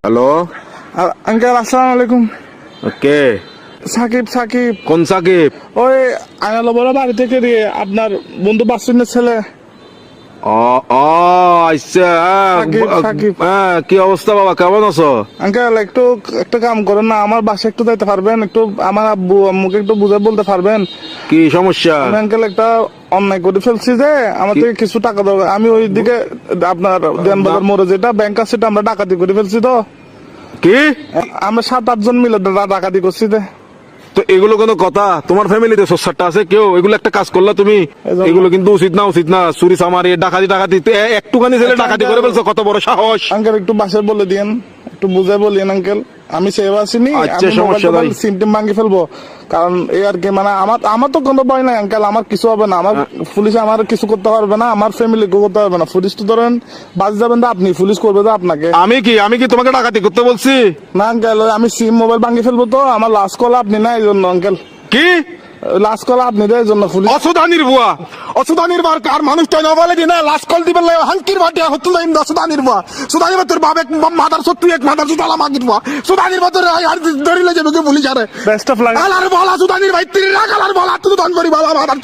Hello. Uncle আসসালামু আলাইকুম। কে? সাকিব সাকিব কোন সাকিব? ওই আয়নাল বড় বাড়ি থেকে দিয়ে আপনার বন্ধু বাসুনের ছেলে ও ও আচ্ছা। সাকিব, সাকিব। কি অবস্থা বাবা, কেমন আছো? আঙ্কেল একটু একটা কাম করেন না, আমার বাসায় একটু যাইতে পারবেন? একটু আমার আব্বু আম্মুকে একটু বুঝে বলতে পারবেন? কি সমস্যা? আমি আঙ্কেল একটা অন্যায় করে ফেলছি যে আমার থেকে কিছু টাকা দরকার। আমি ওই দিকে আপনার দেনবাজার মোড়ে যেটা ব্যাংক আছে সেটা আমরা ডাকাতি করে ফেলছি। তো কি? আমরা 7-8 জন মিলে ডাকাতি করছি। তো এগুলো কোনো কথা? তোমার ফ্যামিলিতে সোসারটা আছে কেউ? এগুলো একটা কাজ করলা তুমি, এগুলো কিন্তু উচিত না, উচিত না। চুরি চামারি ডাকাতি ডাকাতি একটুখানি ছেলে ডাকাতি করে ফেলছো, কত বড় সাহস! আঙ্কেল একটু বাসায় বলে দিয়েন, একটু বুঝে বলিয়েন আঙ্কেল। আমি সেভ আসিনি, আচ্ছা, আমি সমস্যা নাই। সিম টিম ভাঙি ফেলবো। কারণ এই আর কি, মানে আমার তো কোনো ভয় নাই আঙ্কেল, আমার কিছু হবে না। আমার পুলিশ আমার কিছু করতে পারবে না, আমার ফ্যামিলি করতে পারবে না। পুলিশ তো ধরেন বাজ যাবেন তো আপনি, পুলিশ করবে তো আপনাকে। আমি কি তোমাকে ডাকাতি করতে বলছি? না আঙ্কেল, আমি সিম মোবাইল ভাঙি ফেলবো। তো আমার লাস্ট কল আপনি না, এই জন্য আঙ্কেল। কি লাস্ট কল আপনি দেয় জন্য পুলিশ। অসুদানির বুয়া, অসুদানির বার আর মানুষটা না বলে দিনা লাস্ট কল দিবেন হাঙ্কির বাটে হতো না। অসুদানির বুয়া, সুদানির তোর বাপ এক মাদার সত্যি এক মাদার সুদালা মাগির বুয়া, সুদানির বাতর আর ধরিলে যাবে পুলিশ। আরে বেস্ট অফ লাক। আলার বলা সুদানির ভাই তিন লাখ আলার বলা তুই দান করি বাবা মাদার।